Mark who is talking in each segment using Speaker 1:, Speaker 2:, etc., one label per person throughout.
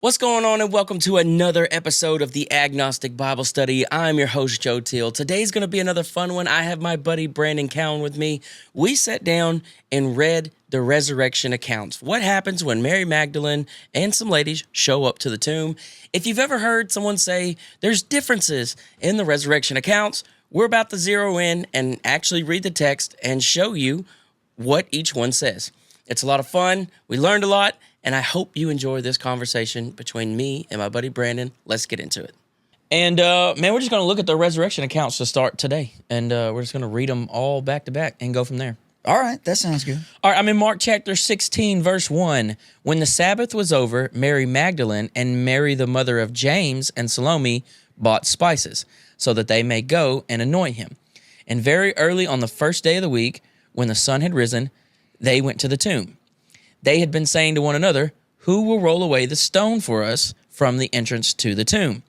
Speaker 1: What's going on, and welcome to another episode of the Agnostic Bible Study. I'm your host, Joe Teal. Today's going to be another fun one. I have my buddy Brandon Cowan with me. We sat down and read the resurrection accounts. What happens when Mary Magdalene and some ladies show up to the tomb? If you've ever heard someone say there's differences in the resurrection accounts, we're about to zero in and actually read the text and show you what each one says. It's a lot of fun. We learned a lot. And I hope you enjoy this conversation between me and my buddy Brandon. Let's get into it. And, man, we're just going to look at the resurrection accounts to start today. And we're just going to read them all back to back and go from there.
Speaker 2: All right, that sounds good.
Speaker 1: All right, I'm in Mark chapter 16, verse 1. When the Sabbath was over, Mary Magdalene and Mary, the mother of James, and Salome bought spices so that they may go and anoint him. And very early on the first day of the week, when the sun had risen, they went to the tomb. They had been saying to one another, "Who will roll away the stone for us from the entrance to the tomb?"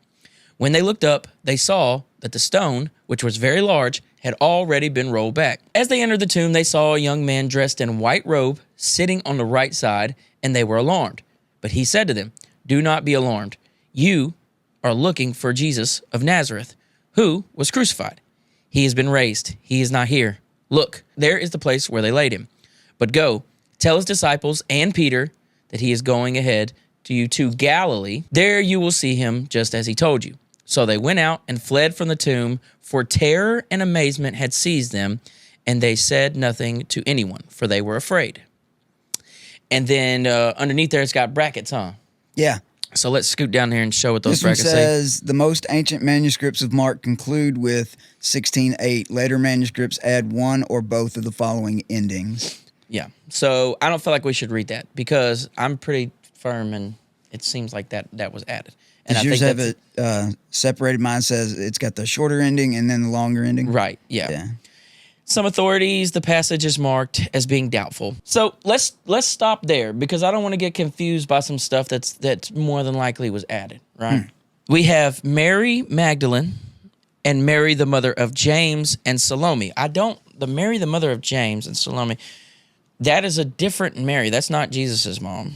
Speaker 1: When they looked up, they saw that the stone, which was very large, had already been rolled back. As they entered the tomb, they saw a young man dressed in white robe sitting on the right side, and they were alarmed. But he said to them, "Do not be alarmed. You are looking for Jesus of Nazareth, who was crucified. He has been raised. He is not here. Look, there is the place where they laid him. But go, tell his disciples and Peter that he is going ahead to you to Galilee. There you will see him just as he told you." So they went out and fled from the tomb, for terror and amazement had seized them, and they said nothing to anyone, for they were afraid. And then underneath there, it's got brackets, huh?
Speaker 2: Yeah.
Speaker 1: So let's scoot down here and show what those
Speaker 2: This one
Speaker 1: brackets say.
Speaker 2: says, the most ancient manuscripts of Mark conclude with 16:8. Later manuscripts add one or both of the following endings.
Speaker 1: Yeah. So I don't feel like we should read that because I'm pretty firm and it seems like that was added. And
Speaker 2: Does yours have it separated? Mine says it's got the shorter ending and then the longer ending.
Speaker 1: Right. Yeah. Some authorities, the passage is marked as being doubtful. So let's stop there because I don't want to get confused by some stuff that's more than likely was added, right? We have Mary Magdalene and Mary, the mother of James and Salome. The Mary, the mother of James and Salome, that is a different Mary. That's not Jesus' mom,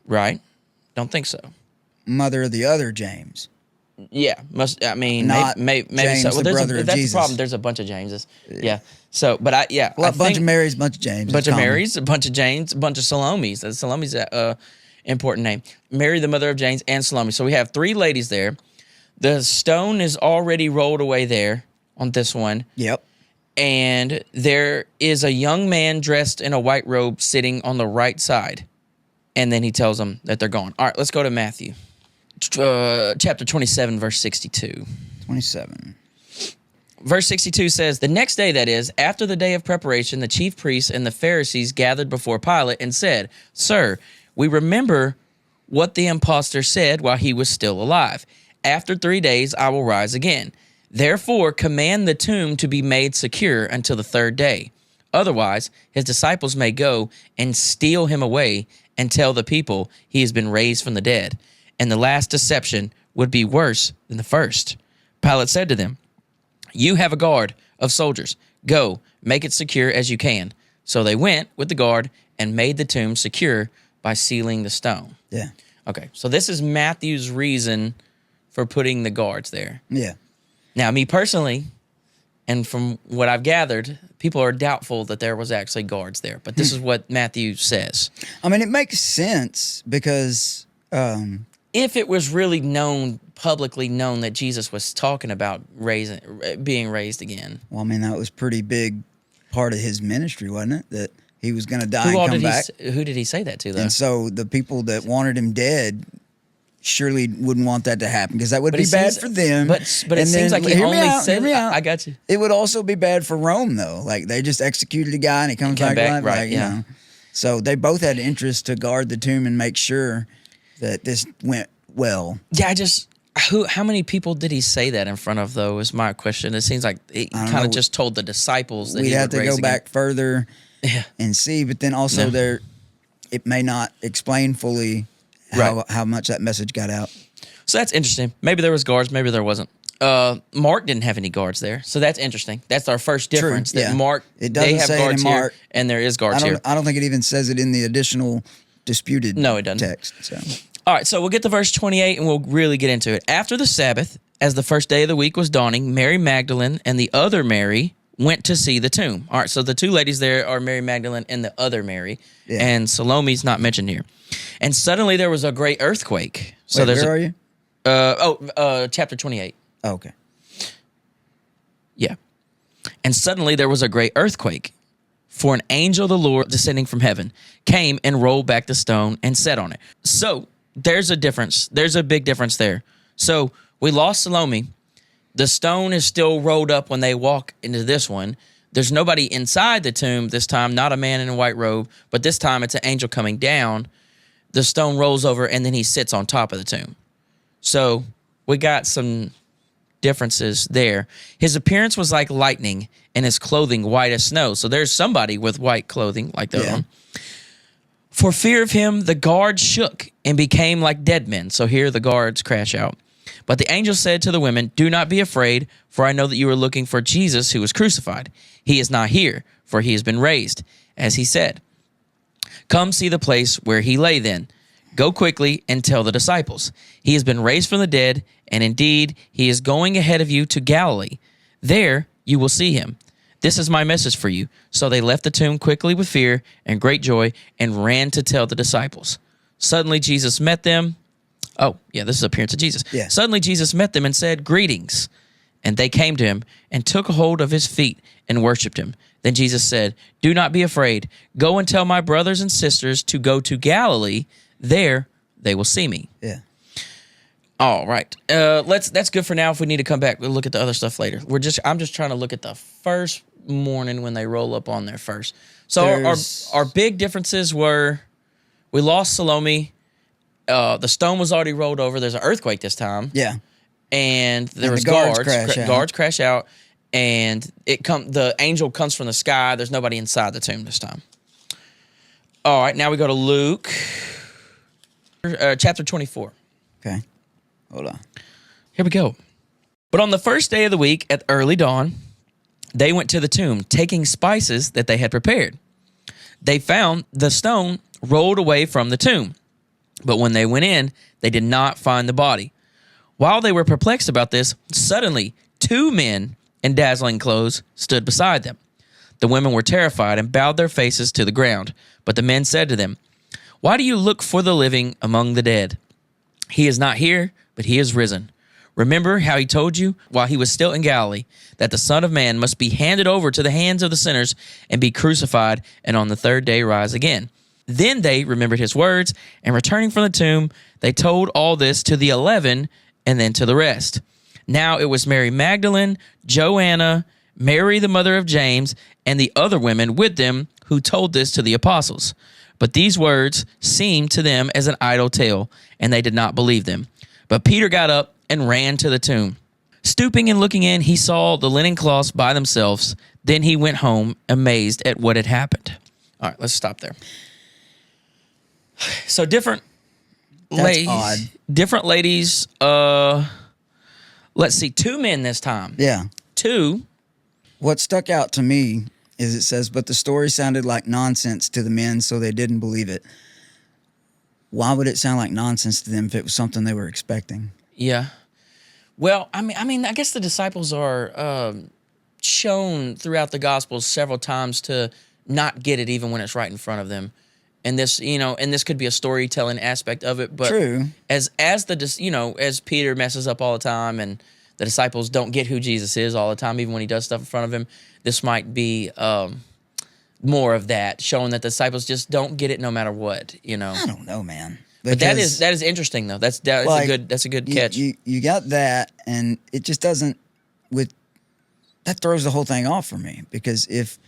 Speaker 1: right? Don't think so.
Speaker 2: Mother of the other James.
Speaker 1: Yeah, maybe
Speaker 2: James,
Speaker 1: so. Well,
Speaker 2: the brother of
Speaker 1: that's
Speaker 2: Jesus.
Speaker 1: the problem. There's a bunch of Jameses. Yeah. So, but
Speaker 2: a bunch of Marys, a bunch of James.
Speaker 1: A bunch of Marys, a bunch of James, a bunch of Salomes. Salome's an important name. Mary, the mother of James, and Salome. So we have three ladies there. The stone is already rolled away there on this one.
Speaker 2: Yep.
Speaker 1: And there is a young man dressed in a white robe sitting on the right side. And then he tells them that they're gone. All right, let's go to Matthew. Chapter 27, verse 62.
Speaker 2: 27.
Speaker 1: Verse 62 says, "The next day, that is, after the day of preparation, the chief priests and the Pharisees gathered before Pilate and said, 'Sir, we remember what the impostor said while he was still alive. After 3 days, I will rise again. Therefore, command the tomb to be made secure until the third day. Otherwise, his disciples may go and steal him away and tell the people he has been raised from the dead. And the last deception would be worse than the first.' Pilate said to them, 'You have a guard of soldiers. Go, make it secure as you can.' So they went with the guard and made the tomb secure by sealing the stone."
Speaker 2: Yeah.
Speaker 1: Okay, so this is Matthew's reason for putting the guards there.
Speaker 2: Yeah.
Speaker 1: Now, me personally, and from what I've gathered, people are doubtful that there was actually guards there. But this is what Matthew says.
Speaker 2: I mean, it makes sense because
Speaker 1: if it was really publicly known that Jesus was talking about being raised again.
Speaker 2: Well, I mean, that was pretty big part of his ministry, wasn't it? That he was going to die and come back.
Speaker 1: Who did he say that to, though?
Speaker 2: And so the people that wanted him dead surely wouldn't want that to happen because that would be bad for them.
Speaker 1: But it seems like he only said, I got you.
Speaker 2: It would also be bad for Rome, though. Like, they just executed a guy and he comes back alive.
Speaker 1: Right,
Speaker 2: like, you know. So they both had interest to guard the tomb and make sure that this went well.
Speaker 1: Yeah, how many people did he say that in front of, though, is my question. It seems like he kind of just told the disciples that
Speaker 2: we'd
Speaker 1: he would
Speaker 2: have to
Speaker 1: raise
Speaker 2: go
Speaker 1: again.
Speaker 2: back further and see, but then also it may not explain fully how much that message got out.
Speaker 1: So that's interesting. Maybe there was guards, maybe there wasn't. Mark didn't have any guards there, so that's interesting. That's our first difference.
Speaker 2: True,
Speaker 1: that
Speaker 2: yeah.
Speaker 1: Mark,
Speaker 2: it doesn't
Speaker 1: they have
Speaker 2: say
Speaker 1: guards
Speaker 2: it in Mark,
Speaker 1: here, and there is guards here.
Speaker 2: I don't think it even says it in the additional disputed
Speaker 1: No, it doesn't.
Speaker 2: text. So
Speaker 1: All right, so we'll get to verse 28 and we'll really get into it. After the Sabbath, as the first day of the week was dawning, Mary Magdalene and the other Mary went to see the tomb. All right, so the two ladies there are Mary Magdalene and the other Mary, and Salome's not mentioned here. And suddenly there was a great earthquake. So
Speaker 2: where are you?
Speaker 1: Chapter 28.
Speaker 2: Oh, okay.
Speaker 1: Yeah. And suddenly there was a great earthquake, for an angel of the Lord descending from heaven came and rolled back the stone and sat on it. So there's a difference. There's a big difference there. So we lost Salome. The stone is still rolled up when they walk into this one. There's nobody inside the tomb this time, not a man in a white robe, but this time it's an angel coming down. The stone rolls over, and then he sits on top of the tomb. So we got some differences there. His appearance was like lightning, and his clothing white as snow. So there's somebody with white clothing like that on. For fear of him, the guards shook and became like dead men. So here the guards crash out. But the angel said to the women, "Do not be afraid, for I know that you are looking for Jesus who was crucified. He is not here, for he has been raised, as he said. Come see the place where he lay then. Go quickly and tell the disciples. He has been raised from the dead, and indeed he is going ahead of you to Galilee. There you will see him. This is my message for you." So they left the tomb quickly with fear and great joy and ran to tell the disciples. Suddenly Jesus met them. Oh, yeah, this is the appearance of Jesus.
Speaker 2: Yeah.
Speaker 1: Suddenly Jesus met them and said, "Greetings." And they came to him and took hold of his feet and worshipped him. Then Jesus said, "Do not be afraid. Go and tell my brothers and sisters to go to Galilee. There they will see me."
Speaker 2: Yeah.
Speaker 1: All right. That's good for now. If we need to come back, we'll look at the other stuff later. I'm just trying to look at the first morning when they roll up on there first. So our big differences were we lost Salome. The stone was already rolled over. There's an earthquake this time.
Speaker 2: Yeah.
Speaker 1: And there was
Speaker 2: the
Speaker 1: guards crash out, and the angel comes from the sky. There's nobody inside the tomb this time. All right, now we go to Luke, chapter 24.
Speaker 2: Okay. Hold on.
Speaker 1: Here we go. But on the first day of the week at early dawn, they went to the tomb, taking spices that they had prepared. They found the stone rolled away from the tomb. But when they went in, they did not find the body. While they were perplexed about this, suddenly 2 men in dazzling clothes stood beside them. The women were terrified and bowed their faces to the ground. But the men said to them, "Why do you look for the living among the dead? He is not here, but he is risen. Remember how he told you while he was still in Galilee that the Son of Man must be handed over to the hands of the sinners and be crucified and on the third day rise again." Then they remembered his words, and returning from the tomb, they told all this to the 11 and then to the rest. Now it was Mary Magdalene, Joanna, Mary the mother of James, and the other women with them who told this to the apostles. But these words seemed to them as an idle tale, and they did not believe them. But Peter got up and ran to the tomb. Stooping and looking in, he saw the linen cloths by themselves. Then he went home, amazed at what had happened. All right, let's stop there. So different ladies.
Speaker 2: Odd.
Speaker 1: Different ladies. Let's see, 2 men this time.
Speaker 2: Yeah.
Speaker 1: 2.
Speaker 2: What stuck out to me is it says, "But the story sounded like nonsense to the men, so they didn't believe it." Why would it sound like nonsense to them if it was something they were expecting?
Speaker 1: Yeah. Well, I mean, I guess the disciples are shown throughout the Gospels several times to not get it, even when it's right in front of them. And this, and this could be a storytelling aspect of it. But
Speaker 2: True.
Speaker 1: As Peter messes up all the time, and the disciples don't get who Jesus is all the time, even when he does stuff in front of him, this might be more of that, showing that the disciples just don't get it no matter what.
Speaker 2: I don't know, man.
Speaker 1: But that is interesting though. That's a good catch.
Speaker 2: You got that, and it just doesn't. That throws the whole thing off for me, because if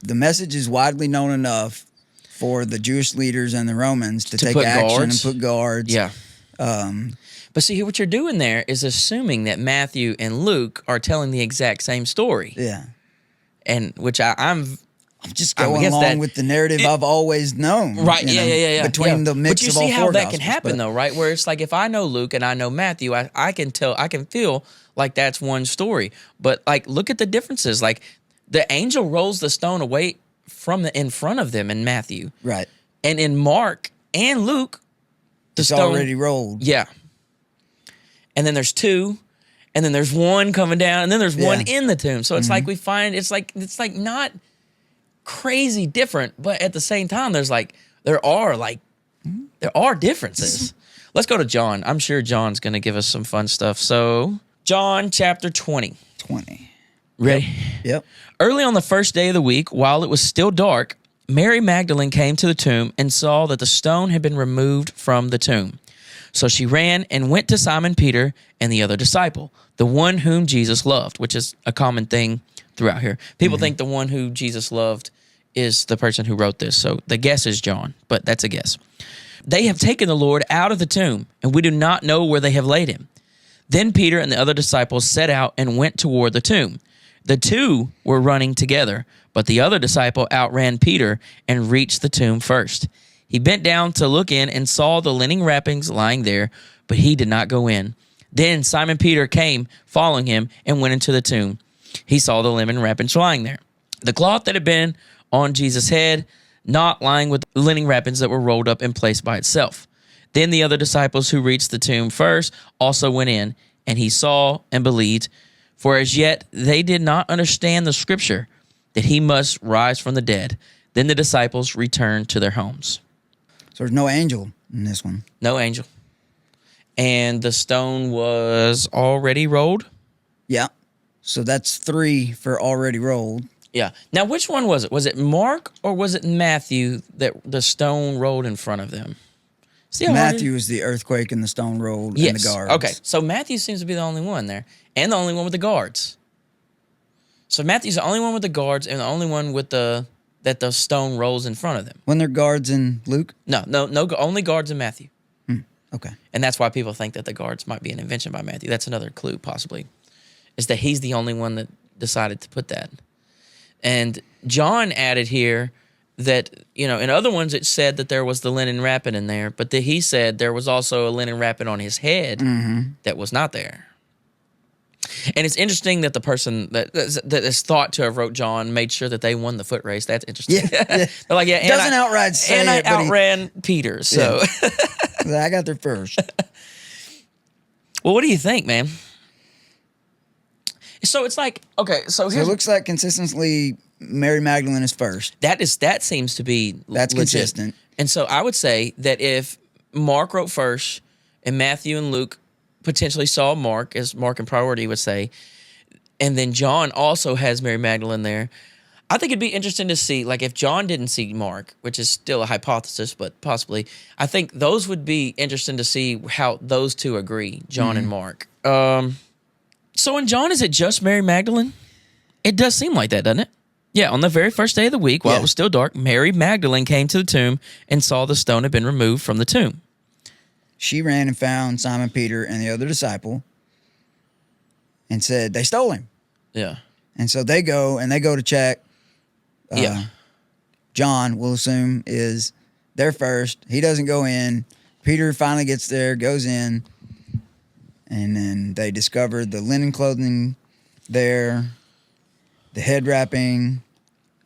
Speaker 2: the message is widely known enough for the Jewish leaders and the Romans to take action and put guards.
Speaker 1: Yeah. But see, what you're doing there is assuming that Matthew and Luke are telling the exact same story.
Speaker 2: Yeah.
Speaker 1: And which I'm
Speaker 2: just going along with the narrative I've always known.
Speaker 1: Right, yeah.
Speaker 2: Between the mix of all four. But
Speaker 1: you see how that can happen though, right? Where it's like if I know Luke and I know Matthew, I can feel like that's one story. But like look at the differences. Like the angel rolls the stone away in front of them in Matthew.
Speaker 2: Right.
Speaker 1: And in Mark and Luke,
Speaker 2: It's already rolled.
Speaker 1: Yeah. And then there's two, and then there's one coming down, and then there's one in the tomb. So it's like we find it's like not crazy different, but at the same time, there are differences. Let's go to John. I'm sure John's going to give us some fun stuff. So, John chapter 20.
Speaker 2: 20.
Speaker 1: Ready?
Speaker 2: Yep.
Speaker 1: Early on the first day of the week, while it was still dark, Mary Magdalene came to the tomb and saw that the stone had been removed from the tomb. So she ran and went to Simon Peter and the other disciple, the one whom Jesus loved, which is a common thing throughout here. People think the one who Jesus loved is the person who wrote this. So the guess is John, but that's a guess. They have taken the Lord out of the tomb, and we do not know where they have laid him. Then Peter and the other disciples set out and went toward the tomb. The two were running together, but the other disciple outran Peter and reached the tomb first. He bent down to look in and saw the linen wrappings lying there, but he did not go in. Then Simon Peter came, following him, and went into the tomb. He saw the linen wrappings lying there. The cloth that had been on Jesus' head, not lying with linen wrappings that were rolled up and placed by itself. Then the other disciples who reached the tomb first also went in, and he saw and believed, for as yet they did not understand the scripture that he must rise from the dead. Then the disciples returned to their homes.
Speaker 2: So there's no angel in this one.
Speaker 1: No angel. And the stone was already rolled?
Speaker 2: Yeah. So that's 3 for already rolled.
Speaker 1: Yeah. Now, which one was it? Was it Mark or was it Matthew that the stone rolled in front of them? See how
Speaker 2: Matthew is the earthquake and the stone rolled and the guards.
Speaker 1: Okay. So Matthew seems to be the only one there and the only one with the guards. So Matthew's the only one with the guards and the only one with that the stone rolls in front of them.
Speaker 2: When they're guards in Luke?
Speaker 1: No, only guards in Matthew.
Speaker 2: Okay.
Speaker 1: And that's why people think that the guards might be an invention by Matthew. That's another clue, possibly, is that he's the only one that decided to put that. And John added here that, in other ones it said that there was the linen wrapping in there, but that he said there was also a linen wrapping on his head that was not there. And it's interesting that the person that is thought to have wrote John made sure that they won the foot race. That's interesting.
Speaker 2: Yeah.
Speaker 1: They're like, yeah,
Speaker 2: doesn't outright say
Speaker 1: and
Speaker 2: it,
Speaker 1: I outran Peter, so.
Speaker 2: Yeah. I got there first.
Speaker 1: Well, what do you think, man? So it's like, okay, so
Speaker 2: it looks like consistently Mary Magdalene is first.
Speaker 1: That seems to be
Speaker 2: That's
Speaker 1: legit.
Speaker 2: consistent.
Speaker 1: And so I would say that if Mark wrote first and Matthew and Luke potentially saw Mark, as Mark in priority would say, and then John also has Mary Magdalene there, I think it'd be interesting to see, like if John didn't see Mark, which is still a hypothesis, but possibly, I think those would be interesting to see how those two agree, John and Mark. So in John, is it just Mary Magdalene? It does seem like that, doesn't it? Yeah, on the very first day of the week, while it was still dark, Mary Magdalene came to the tomb and saw the stone had been removed from the tomb.
Speaker 2: She ran and found Simon Peter and the other disciple and said, they stole him.
Speaker 1: Yeah.
Speaker 2: And so they go to check. John, we'll assume, is there first. He doesn't go in. Peter finally gets there, goes in, and then they discover the linen clothing there, the head wrapping.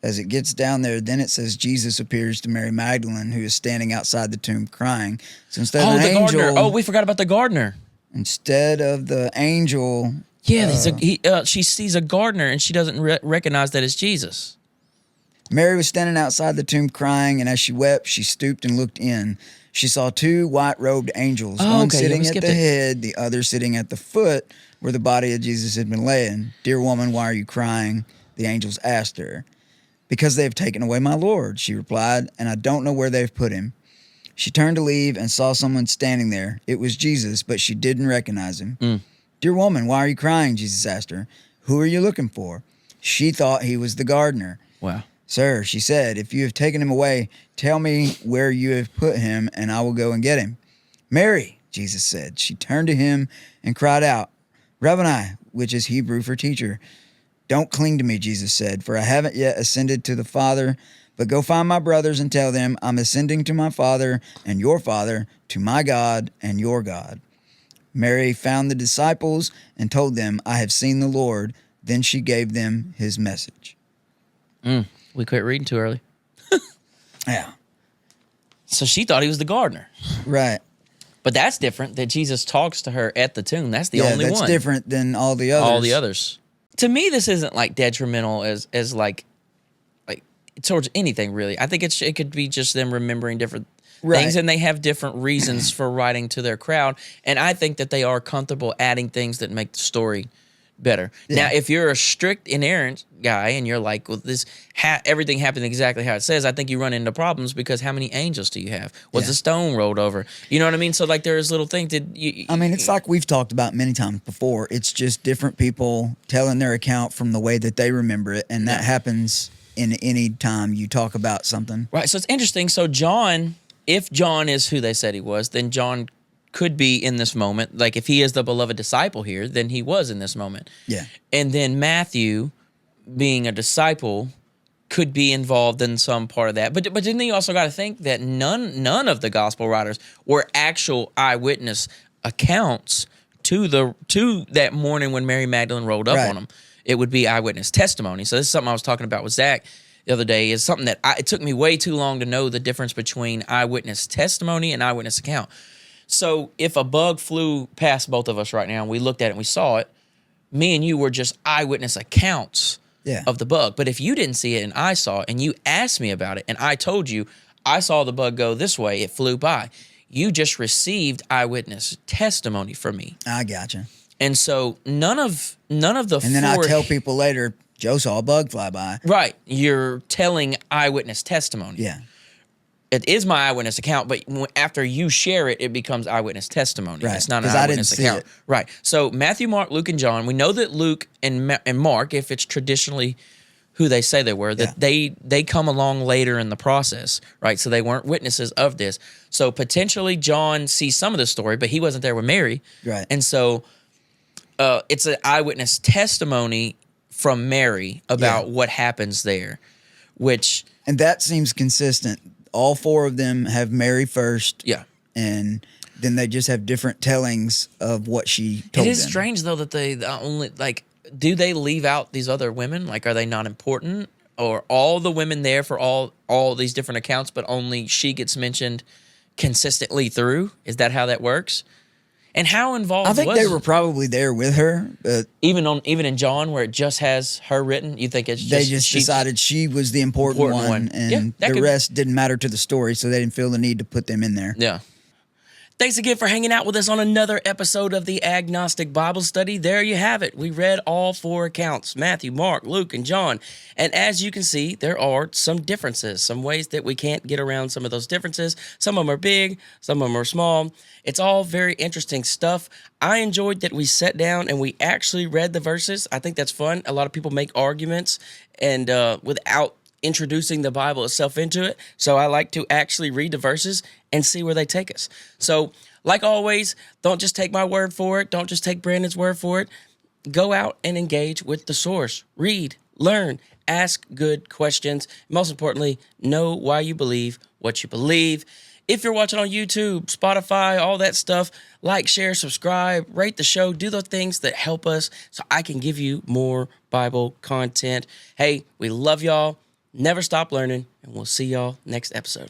Speaker 2: As it gets down there, then it says Jesus appears to Mary Magdalene, who is standing outside the tomb crying. So instead of the angel,
Speaker 1: gardener. Oh, we forgot about the gardener.
Speaker 2: Instead of the angel,
Speaker 1: she sees a gardener and she doesn't recognize that it's Jesus.
Speaker 2: Mary was standing outside the tomb crying, and as she wept, she stooped and looked in. She saw 2 white-robed angels, one sitting at the head, the other sitting at the foot where the body of Jesus had been laying. Dear woman, why are you crying? The angels asked her. Because they have taken away my Lord, she replied, and I don't know where they've put him. She turned to leave and saw someone standing there. It was Jesus, but she didn't recognize him. Dear woman, why are you crying? Jesus asked her. Who are you looking for? She thought he was the gardener.
Speaker 1: Wow.
Speaker 2: Sir, she said, if you have taken him away, tell me where you have put him, and I will go and get him. Mary, Jesus said. She turned to him and cried out, Rabboni, which is Hebrew for teacher. Don't cling to me, Jesus said, for I haven't yet ascended to the Father, but go find my brothers and tell them I'm ascending to my Father and your Father, to my God and your God. Mary found the disciples and told them, I have seen the Lord. Then she gave them his message.
Speaker 1: We quit reading too early.
Speaker 2: Yeah.
Speaker 1: So she thought he was the gardener.
Speaker 2: Right.
Speaker 1: But that's different that Jesus talks to her at the tomb. That's the only
Speaker 2: that's
Speaker 1: one.
Speaker 2: different than all the others.
Speaker 1: All the others. To me, this isn't like detrimental as like towards anything really. I think it could be just them remembering different things, and they have different reasons for writing to their crowd. And I think that they are comfortable adding things that make the story better. Now, if you're a strict inerrant guy and you're like, well, everything happened exactly how it says, I think you run into problems because how many angels do you have? Was the stone rolled over? You know what I mean? So like there's little things that
Speaker 2: it's like we've talked about many times before. It's just different people telling their account from the way that they remember it, and that happens in any time you talk about something.
Speaker 1: Right. So it's interesting. So John, if John is who they said he was, then John could be in this moment. Like if he is the beloved disciple here, then he was in this moment.
Speaker 2: Yeah.
Speaker 1: And then Matthew, being a disciple, could be involved in some part of that. But then you also got to think that none of the gospel writers were actual eyewitness accounts to that morning when Mary Magdalene rolled up on them. It would be eyewitness testimony. So this is something I was talking about with Zach the other day. Is something that it took me way too long to know the difference between eyewitness testimony and eyewitness account. So if a bug flew past both of us right now and we looked at it and we saw it, me and you were just eyewitness accounts of the bug. But if you didn't see it and I saw it and you asked me about it and I told you I saw the bug go this way, it flew by, you just received eyewitness testimony from me.
Speaker 2: I gotcha.
Speaker 1: And so none of the
Speaker 2: and then I tell people later, Joe saw a bug fly by.
Speaker 1: Right. You're telling eyewitness testimony.
Speaker 2: Yeah.
Speaker 1: It is my eyewitness account, but after you share it, it becomes eyewitness testimony.
Speaker 2: Right.
Speaker 1: It's not an eyewitness account. Right. So Matthew, Mark, Luke, and John, we know that Luke and Mark, if it's traditionally who they say they were, that they come along later in the process, right? So they weren't witnesses of this. So potentially John sees some of the story, but he wasn't there with Mary.
Speaker 2: Right.
Speaker 1: And so it's an eyewitness testimony from Mary about what happens there,
Speaker 2: and that seems consistent. All four of them have Mary first.
Speaker 1: Yeah.
Speaker 2: And then they just have different tellings of what she told them.
Speaker 1: It is strange, though, that they only, like, do they leave out these other women? Like, are they not important? Or all the women there for all these different accounts, but only she gets mentioned consistently through? Is that how that works? And how involved
Speaker 2: I think they were probably there with her.
Speaker 1: Even in John, where it just has her written, you think it's just...
Speaker 2: They just decided she was the important one, and the rest didn't matter to the story, so they didn't feel the need to put them in there.
Speaker 1: Yeah. Thanks again for hanging out with us on another episode of the Agnostic Bible Study. There you have it. We read all four accounts, Matthew, Mark, Luke, and John. And as you can see, there are some differences, some ways that we can't get around some of those differences. Some of them are big, some of them are small. It's all very interesting stuff. I enjoyed that we sat down and we actually read the verses. I think that's fun. A lot of people make arguments and without introducing the Bible itself into it. So I like to actually read the verses and see where they take us. So like always, don't just take my word for it. Don't just take Brandon's word for it. Go out and engage with the source. Read, learn, ask good questions. Most importantly, know why you believe what you believe. If you're watching on YouTube, Spotify, all that stuff, like, share, subscribe, rate the show, do the things that help us so I can give you more Bible content. Hey, we love y'all. Never stop learning, and we'll see y'all next episode.